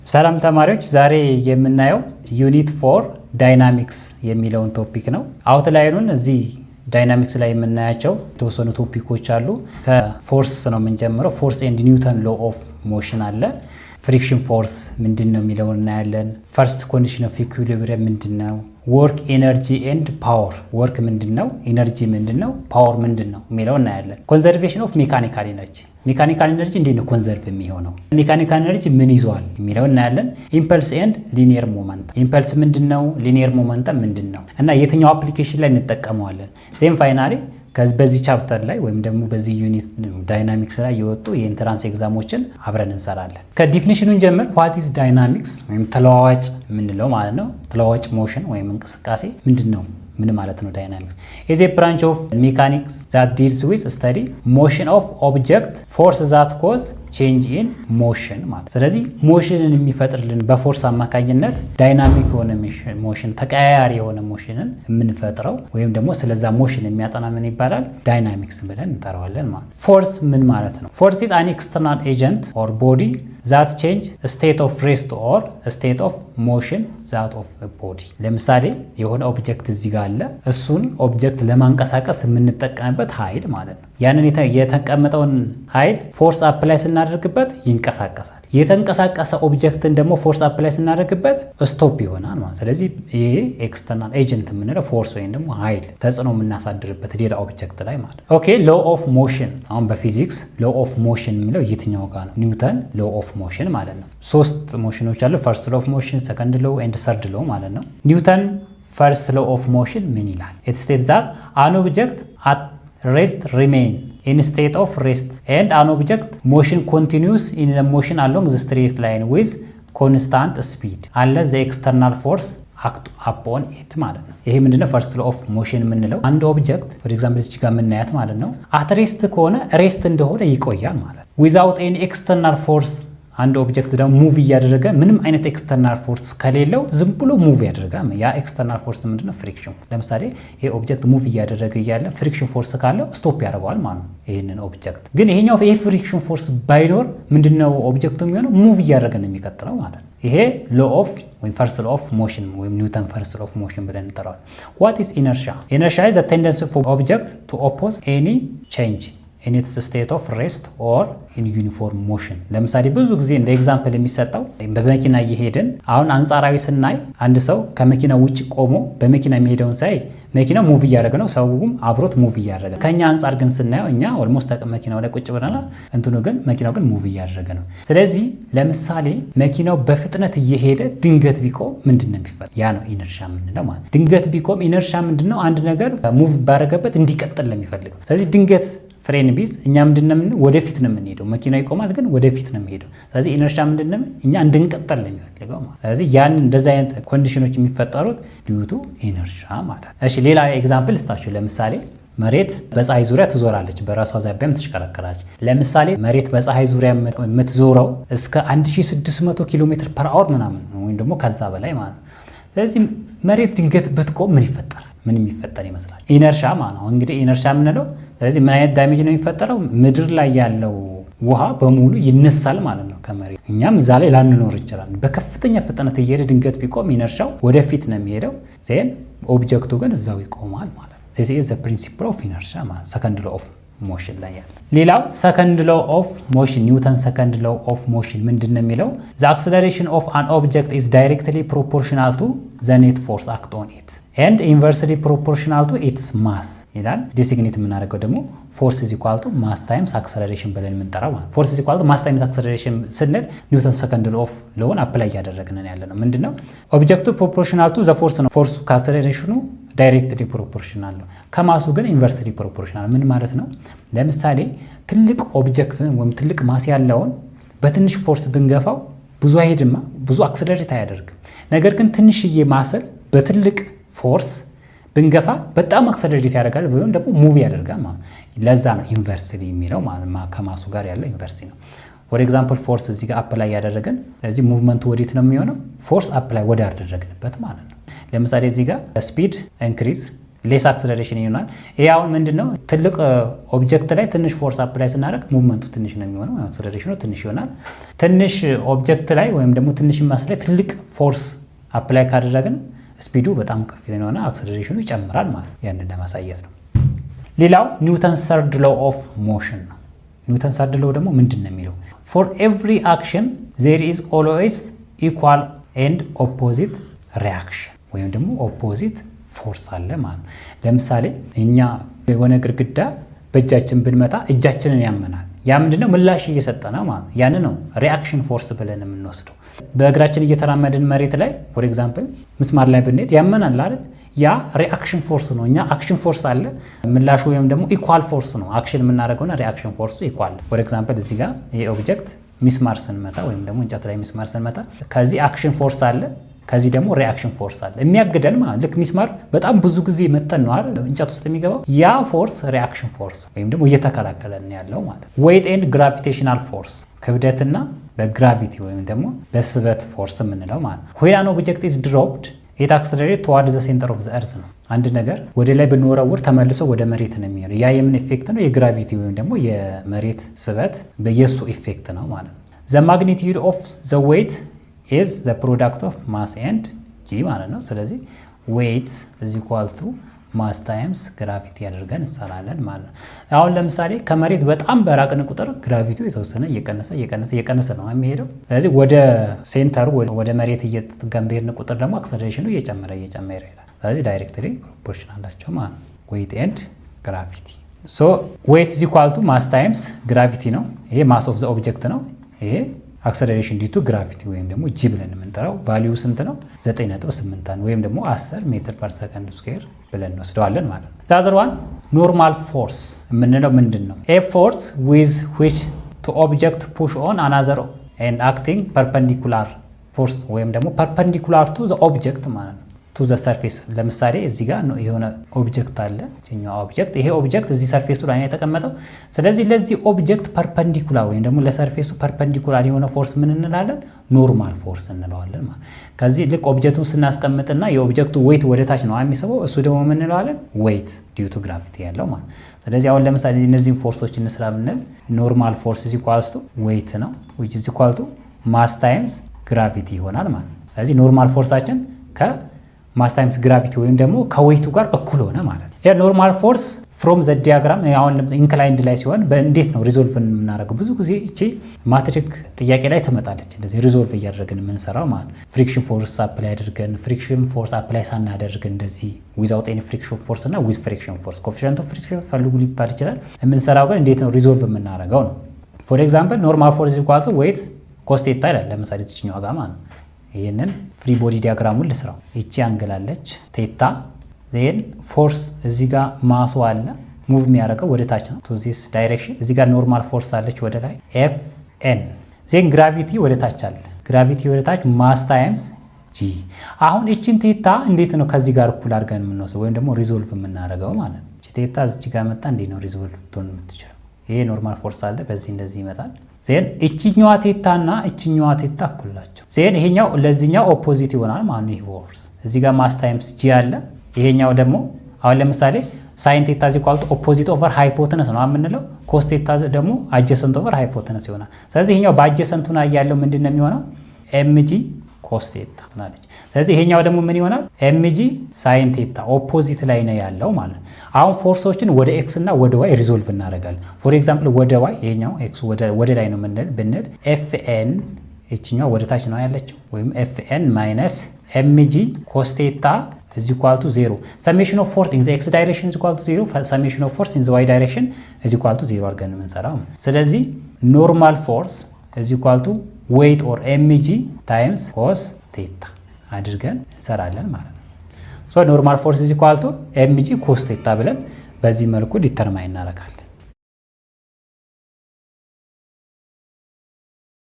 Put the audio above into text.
ሰላም ተማሪዎች ዛሬ የምናየው ዩኒት 4 ዳይናሚክስ የሚለውን ቶፒክ ነው። አውትላይኑን እዚህ ዳይናሚክስ ላይ የምናያቸው የተወሰኑ ቶፒኮች አሉ። ከፎርስ ነው የምንጀምረው። ፎርስ ኤንድ ኒውተን ሎ ኦፍ ሞሽን አለ። ፍሪክሽን ፎርስ ምንድነው የሚለውን እናያለን። ፈርስት ኮንዲሽን ኦፍ ኢኩሊብሪየም ምንድነው? ወርክ ኤነርጂ ኤንድ ፓወር። ወርክ ምንድነው? ኢነርጂ ምንድነው? ፓወር ምንድነው የሚለው እናያለን። ኮንዘርቬሽን ኦፍ ሜካኒካል ኤነርጂ። ሜካኒካል ኤነርጂ እንዴት ነው ኮንዘርቭ የሚሆነው? ሜካኒካል ኤነርጂ ምን ይዟል የሚለው እናያለን። ኢምፐልስ ኤንድ ሊኒየር ሞመንተም። ኢምፐልስ ምንድነው? ሊኒየር ሞመንተም ምንድነው? እና የትኛው አፕሊኬሽን ላይ እንጠቀመዋለን? ዜን ፋይናሊ በዚህ ቻፕተር ላይ ወይም ደግሞ በዚህ ዩኒት ዳይናሚክስ ላይ የወጡ የኢንትራንስ ኤግዛሞችን አብረን እንሰራለን። ከዲፊኒሽኑን ጀምር ዋት ኢዝ ዳይናሚክስ ወይም ተለዋዋጭ የምንለው ማለት ነው። ተለዋዋጭ ሞሽን ወይም እንቅስቃሴ ምንድነው? ምን ማለት ነው? ዳይናሚክስ ኢዝ ኤ ብራንች ኦፍ ሜካኒክስ ዛት ዲልስ ዊዝ ስተዲ ሞሽን ኦፍ ኦብጀክት ፎርስ ዛት ኮዝ ቼንጅ ኢን ሞሽን ማለት። ስለዚህ ሞሽንን የሚፈጥርልን በፎርስ አማካኝነት ዳይናሚክ የሆነ ሞሽን ተቀያያሪ የሆነ ሞሽንን የምንፈጥረው ወይም ደግሞ ስለዛ ሞሽን የሚያጠና ምን ይባላል? ዳይናሚክስ ብለን እንጠራዋለን ማለት። ፎርስ ምን ማለት ነው? ፎርስ ኢዝ አን ኤክስተርናል ኤጀንት ኦር ቦዲ ዛት ቼንጅ ስቴት ኦፍ ሬስት ኦር ስቴት ኦፍ ሞሽን ዛት ኦፍ ቦዲ። ለምሳሌ የሆነ ኦብጀክት እዚህ ጋር አለ። እሱን ኦብጀክት ለማንቀሳቀስ የምንጠቀምበት ኃይል ማለት ነው። ያንን የተቀመጠውን ኃይል ፎርስ አፕላይ ስናደርግበት ይንቀሳቀሳል። የተንቀሳቀሰ ኦብጀክትን ደግሞ ፎርስ አፕላይ ስናደርግበት ስቶፕ ይሆናል ማለት። ስለዚህ ይሄ ኤክስተርናል ኤጀንት የምንለው ፎርስ ወይም ደግሞ ኃይል ተጽዕኖ የምናሳድርበት ሌላ ኦብጀክት ላይ ማለት። ኦኬ ሎ ኦፍ ሞሽን። አሁን በፊዚክስ ሎ ኦፍ ሞሽን የሚለው የትኛው ጋር ነው? ኒውተን ሎ ኦፍ ሞሽን ማለት ነው። ሶስት ሞሽኖች አሉ። ፈርስት ሎ ኦፍ ሞሽን፣ ሰከንድ ሎ ኤንድ ሰርድ ሎ ማለት ነው። ኒውተን ፈርስት ሎ ኦፍ ሞሽን ምን ይላል? ኢት ስቴትስ ዛት አን ኦብጀክት አት ሬስት ሪሜን in state of rest and an object motion continues in the motion along the straight line with constant speed unless the external force act upon it ማለት ነው። ይሄ ምንድነው? ፈርስት ሎ ኦፍ ሞሽን የምንለው አንድ ኦብጀክት ፎር ኤግዛምፕል እዚህ ጋር የምናያት ማለት ነው አት ሬስት ከሆነ ሬስት እንደሆነ ይቆያል ማለት ነው። without any external force አንድ ኦብጀክት ደግሞ ሙቭ እያደረገ ምንም አይነት ኤክስተርናል ፎርስ ከሌለው ዝም ብሎ ሙቭ ያደርጋል። ያ ኤክስተርናል ፎርስ ምንድነው? ፍሪክሽን። ለምሳሌ ይሄ ኦብጀክት ሙቭ እያደረገ እያለ ፍሪክሽን ፎርስ ካለው ስቶፕ ያደርገዋል ማለት ነው ይሄንን ኦብጀክት። ግን ይሄኛው ይሄ ፍሪክሽን ፎርስ ባይኖር ምንድነው ኦብጀክቱ የሚሆነው? ሙቭ እያደረገ ነው የሚቀጥለው ማለት ነው። ይሄ ሎ ኦፍ ወይም ፈርስት ሎ ኦፍ ሞሽን ወይም ኒውተን ፈርስት ሎ ኦፍ ሞሽን ብለን እንጠራዋለን። ዋት ኢዝ ኢነርሻ? ኢነርሻ ኢዝ ዘ ቴንደንሲ ኦፍ ኦብጀክት ቱ ኦፖዝ ኤኒ ቼንጅ in its state of rest or in uniform motion። ለምሳሌ ብዙ ጊዜ እንደ ኤግዛምፕል የሚሰጠው በመኪና እየሄድን አሁን አንጻራዊ ስናይ አንድ ሰው ከመኪና ውጭ ቆሞ በመኪና የሚሄደውን ሳይ መኪናው ሙቭ እያደረገ ነው፣ ሰውም አብሮት ሙቭ እያደረገ። ከኛ አንጻር ግን ስናየው እኛ ኦልሞስት መኪናው ላይ ቁጭ ብለናል፣ እንትኑ ግን መኪናው ግን ሙቭ እያደረገ ነው። ስለዚህ ለምሳሌ መኪናው በፍጥነት እየሄደ ድንገት ቢቆም ምንድነው የሚፈጠረው? ያ ነው ኢነርሻ የምንለው ማለት። ድንገት ቢቆም ኢነርሻ ምንድነው? አንድ ነገር ሙቭ ባደረገበት እንዲቀጥል ለሚፈልገው። ስለዚህ ድንገት ፍሬን ቢዝ እኛ ምንድነው ወደፊት ነው የምንሄደው። መኪናው ይቆማል ግን ወደፊት ነው የሚሄደው። ስለዚህ ኢነርሻ ምንድነው? እኛ እንድንቀጥል ነው የሚፈልገው ማለት። ስለዚህ ያን እንደዛ አይነት ኮንዲሽኖች የሚፈጠሩት ዲዩ ቱ ኢነርሻ ማለት። እሺ ሌላ ኤግዛምፕል ስታችሁ ለምሳሌ መሬት በፀሐይ ዙሪያ ትዞራለች፣ በራሷ ዛቢያም ትሽከረከራለች። ለምሳሌ መሬት በፀሐይ ዙሪያ የምትዞረው እስከ 1600 ኪሎ ሜትር ፐር አወር ምናምን ወይም ደግሞ ከዛ በላይ ማለት ነው። ስለዚህ መሬት ድንገት ብትቆም ምን ይፈጠራል? ምን የሚፈጠር ይመስላል? ኢነርሻ ማለት ነው። እንግዲህ ኢነርሻ የምንለው ስለዚህ ምን አይነት ዳሜጅ ነው የሚፈጠረው? ምድር ላይ ያለው ውሃ በሙሉ ይነሳል ማለት ነው ከመሬት። እኛም እዛ ላይ ላንኖር እንችላለን። በከፍተኛ ፍጥነት እየሄደ ድንገት ቢቆም ኢነርሻው ወደፊት ነው የሚሄደው፣ ዜን ኦብጀክቱ ግን እዛው ይቆማል ማለት ነው። this is the principle of inertia ማለት ሰከንድ ሎ ኦፍ ሞሽን ላይ ያለ። ሌላው ሰከንድ ሎ ኦፍ ሞሽን ኒውተን ሰከንድ ሎ ኦፍ ሞሽን ምንድነው የሚለው? the acceleration of an object is directly proportional to the net force act on it and inversely proportional to its mass ይላል። ዲሲግኔት የምናደርገው ደግሞ ፎርስ ኢዝ ኢኳል ቱ ማስ ታይምስ አክሰለሬሽን ብለን የምንጠራው ማለት። ፎርስ ኢዝ ኢኳል ቱ ማስ ታይምስ አክሰለሬሽን ስንል ኒውተን ሰከንድ ሎ ኦፍ ሎውን አፕላይ እያደረግን ያለ ነው። ምንድነው? ኦብጀክቱ ፕሮፖርሽናል ቱ ዘ ፎርስ ነው። ፎርሱ ከአክሰለሬሽኑ ዳይሬክትሊ ፕሮፖርሽናል ነው። ከማሱ ግን ኢንቨርስሊ ፕሮፖርሽናል። ምን ማለት ነው? ለምሳሌ ትልቅ ኦብጀክትን ወይም ትልቅ ማስ ያለውን በትንሽ ፎርስ ብንገፋው ብዙ አይሄድማ፣ ብዙ አክሰለሬት አያደርግም። ነገር ግን ትንሽዬ ማስል በትልቅ ፎርስ ብንገፋ በጣም አክሰለሬት ያደርጋል ወይም ደግሞ ሙቭ ያደርጋል ማለት። ለዛ ነው ኢንቨርስሊ የሚለው ማለት ከማሱ ጋር ያለው ኢንቨርስሊ ነው። ፎር ኤግዛምፕል ፎርስ እዚህ ጋር አፕላይ ያደረግን፣ ስለዚህ ሙቭመንቱ ወዴት ነው የሚሆነው? ፎርስ አፕላይ ወደ አደረግንበት ማለት ነው። ለምሳሌ እዚህ ጋር ስፒድ ኢንክሪዝ ሌስ አክሰለሬሽን ይሆናል። ይሄ አሁን ምንድነው ትልቅ ኦብጀክት ላይ ትንሽ ፎርስ አፕላይ ስናደርግ ሙቭመንቱ ትንሽ ነው የሚሆነው፣ አክሰለሬሽኑ ትንሽ ይሆናል። ትንሽ ኦብጀክት ላይ ወይም ደግሞ ትንሽ ማስ ላይ ትልቅ ፎርስ አፕላይ ካደረግን ስፒዱ በጣም ከፍተኛ የሆነ አክሰለሬሽኑ ይጨምራል ማለት ያንን ለማሳየት ነው። ሌላው ኒውተን ሰርድ ሎው ኦፍ ሞሽን ነው። ኒውተን ሰርድ ሎው ደግሞ ምንድን ነው የሚለው ፎር ኤቭሪ አክሽን ዜር ኢዝ ኦልዌይስ ኢኳል ኤንድ ኦፖዚት ሪያክሽን ወይም ደግሞ ኦፖዚት ፎርስ አለ ማለት ነው። ለምሳሌ እኛ የሆነ ግድግዳ በእጃችን ብንመታ እጃችንን ያመናል። ያ ምንድነው ምላሽ እየሰጠ ነው ማለት ነው። ያን ነው ሪአክሽን ፎርስ ብለን የምንወስደው። በእግራችን እየተራመድን መሬት ላይ ፎር ኤግዛምፕል ምስማር ላይ ብንሄድ ያመናል አይደል? ያ ሪአክሽን ፎርስ ነው። እኛ አክሽን ፎርስ አለ፣ ምላሹ ወይም ደግሞ ኢኳል ፎርስ ነው። አክሽን የምናደርገውና ሪአክሽን ፎርሱ ኢኳል። ፎር ኤግዛምፕል እዚህ ጋር ይሄ ኦብጀክት ሚስማር ስንመታ ወይም ደግሞ እንጨት ላይ ሚስማር ስንመታ ከዚህ አክሽን ፎርስ አለ፣ ከዚህ ደግሞ ሪአክሽን ፎርስ አለ የሚያግደን ማለት ልክ ሚስማር በጣም ብዙ ጊዜ መተን ነው አይደል እንጨት ውስጥ የሚገባው። ያ ፎርስ ሪአክሽን ፎርስ ወይም ደግሞ እየተከላከለን ያለው ማለት። ዌይት ኤንድ ግራቪቴሽናል ፎርስ ክብደትና በግራቪቲ ወይም ደግሞ በስበት ፎርስ የምንለው ማለት ነው። ዌን አን ኦብጀክት ኢዝ ድሮፕድ ኢት አክሰለሬት ቱዋርድ ዘ ሴንተር ኦፍ ዘ እርዝ ነው። አንድ ነገር ወደ ላይ ብንወረውር ተመልሶ ወደ መሬት ነው የሚሄደው። ያ የምን ኢፌክት ነው? የግራቪቲ ወይም ደግሞ የመሬት ስበት በየሱ ኢፌክት ነው ማለት ነው። ዘ ማግኒቲዩድ ኦፍ ዘ ዌይት ኢዝ ዘ ፕሮዳክት ኦፍ ማስ ኤንድ ጂ ማለት ነው። ስለዚህ ዌይት ኢዝ ኢኳል ቱ ማስ ታይምስ ግራቪቲ አድርገን እንሰራለን ማለት ነው። አሁን ለምሳሌ ከመሬት በጣም በራቅን ቁጥር ግራቪቲው የተወሰነ እየቀነሰ ነው የሚሄደው። ስለዚህ ወደ ሴንተሩ ወደ መሬት እየተጠጋን በሄድን ቁጥር ደግሞ አክሰለሬሽኑ እየጨመረ ይሄዳል። ስለዚህ ዳይሬክትሊ ፕሮፖርሽን አላቸው ማለት ነው ዌይት ኤንድ ግራቪቲ። ሶ ዌይት ኢዝ ኢኳል ቱ ማስ ታይምስ ግራቪቲ ነው። ይሄ ማስ ኦፍ ዘ ኦብጀክት ነው። ይሄ አክሰለሬሽን ዲቱ ግራቪቲ ወይም ደግሞ ጂ ብለን የምንጠራው ቫልዩ ስንት ነው? 9.8 ወይም ደግሞ 10 ሜትር ፐር ሰከንድ ስኩዌር ብለን እንወስደዋለን ማለት ነው። ዛዘር ዋን ኖርማል ፎርስ የምንለው ምንድን ነው? ኤ ፎርስ ዊዝ ዊች ቱ ኦብጀክት ፑሽ ኦን አናዘር ኤንድ አክቲንግ ፐርፐንዲኩላር ፎርስ ወይም ደግሞ ፐርፐንዲኩላር ቱ ዘ ኦብጀክት ማለት ነው ቱ ዘ ሰርፌስ። ለምሳሌ እዚህ ጋር የሆነ ኦብጀክት አለ። ኦብጀክት ይሄ ኦብጀክት እዚህ ሰርፌሱ ላይ ነው የተቀመጠው። ስለዚህ ለዚህ ኦብጀክት ፐርፐንዲኩላር ወይም ደግሞ ለሰርፌሱ ፐርፐንዲኩላር የሆነ ፎርስ ምን እንላለን? ኖርማል ፎርስ እንለዋለን ማለት። ከዚህ ልክ ኦብጀክቱን ስናስቀምጥና የኦብጀክቱ ዌይት ወደ ታች ነው የሚስበው፣ እሱ ደግሞ ምን እንለዋለን? ዌይት ዲዩ ቱ ግራቪቲ ያለው ማለት። ስለዚህ አሁን ለምሳሌ እነዚህን ፎርሶች እንስራ ብንል ኖርማል ፎርስ ኢዝ ኢኳልስ ቱ ዌይት ነው which is equal to ማስ ታይምስ ግራቪቲ ይሆናል ማለት። ስለዚህ ኖርማል ፎርሳችን ማስ ታይምስ ግራቪቲ ወይም ደግሞ ከዌይቱ ጋር እኩል ሆነ ማለት ነው። ይሄ ኖርማል ፎርስ ፍሮም ዘ ዲያግራም አሁን ኢንክላይንድ ላይ ሲሆን በእንዴት ነው ሪዞልቭ የምናደርገው? ብዙ ጊዜ እቺ ማትሪክ ጥያቄ ላይ ትመጣለች። እንደዚህ ሪዞልቭ እያደረግን የምንሰራው ማለት ነው። ፍሪክሽን ፎርስ አፕላይ አድርገን ፍሪክሽን ፎርስ አፕላይ ሳናደርግ እንደዚህ ዊዛውት ኤኒ ፍሪክሽን ፎርስ እና ዊዝ ፍሪክሽን ፎርስ ኮኤፊሺየንት ኦፍ ፍሪክሽን ፈልጉ ሊባል ይችላል። የምንሰራው ግን እንዴት ነው ሪዞልቭ የምናደርገው ነው። ፎር ኤግዛምፕል ኖርማል ፎርስ ኢኳል ቱ ዌይት ኮስ ቴታ ይላል። ለምሳሌ እዚህኛው ጋር ማለት ነው። ይሄንን ፍሪ ቦዲ ዲያግራሙን ልስራው። እቺ አንግላለች ቴታ ዜን ፎርስ እዚህ ጋር ማሱ አለ ሙቭ የሚያደርገው ወደ ታች ነው ቱ ዚስ ዳይሬክሽን። እዚህ ጋር ኖርማል ፎርስ አለች ወደ ላይ ኤፍ ኤን ዜን ግራቪቲ ወደ ታች አለ። ግራቪቲ ወደ ታች ማስ ታይምስ ጂ። አሁን እቺን ቴታ እንዴት ነው ከዚህ ጋር እኩል አድርገን የምንወስደው ወይም ደግሞ ሪዞልቭ የምናደርገው ማለት ነው? እቺ ቴታ እዚህ ጋር መጣ እንዴት ነው ሪዞልቭ ትሆን የምትችለው? ይሄ ኖርማል ፎርስ አለ በዚህ እንደዚህ ይመጣል። ዜን እቺኛዋ ቴታ እና እቺኛዋ ቴታ እኩል ናቸው። ዜን ይሄኛው ለዚህኛው ኦፖዚት ይሆናል ማለት ነው። ይሄ ፎርስ እዚህ ጋር ማስ ታይምስ ጂ አለ። ይሄኛው ደግሞ አሁን ለምሳሌ ሳይን ቴታ ኢዝ ኢኳል ቱ ኦፖዚት ኦቨር ሃይፖተነስ ነው የምንለው። ኮስ ቴታ ደግሞ አጀሰንት ኦቨር ሃይፖተነስ ይሆናል። ስለዚህ ይሄኛው በአጀሰንቱ ላይ ያለው ምንድን ነው የሚሆነው? ኤምጂ ኮስ ቴታ ናለች። ስለዚህ ይሄኛው ደግሞ ምን ይሆናል? ኤምጂ ሳይን ቴታ ኦፖዚት ላይ ነው ያለው ማለት ነው። አሁን ፎርሶችን ወደ ኤክስ እና ወደ ዋይ ሪዞልቭ እናደርጋለን። ፎር ኤግዛምፕል ወደ ዋይ ይሄኛው ኤክስ ወደ ላይ ነው ብንል ኤፍኤን እቺኛው ወደ ታች ነው ያለችው ወይም ኤፍኤን ማይነስ ኤምጂ ኮስ ቴታ is equal to 0 summation of force in the x direction is equal to 0 summation of force in the y direction is equal to 0 አድርገን የምንሰራው። ስለዚህ ኖርማል ፎርስ is equal to weight or mg times cos theta አድርገን እንሰራለን ማለት ነው። so ኖርማል ፎርስ is equal to mg cos theta ብለን በዚህ መልኩ ዲተርማይን እናደርጋለን።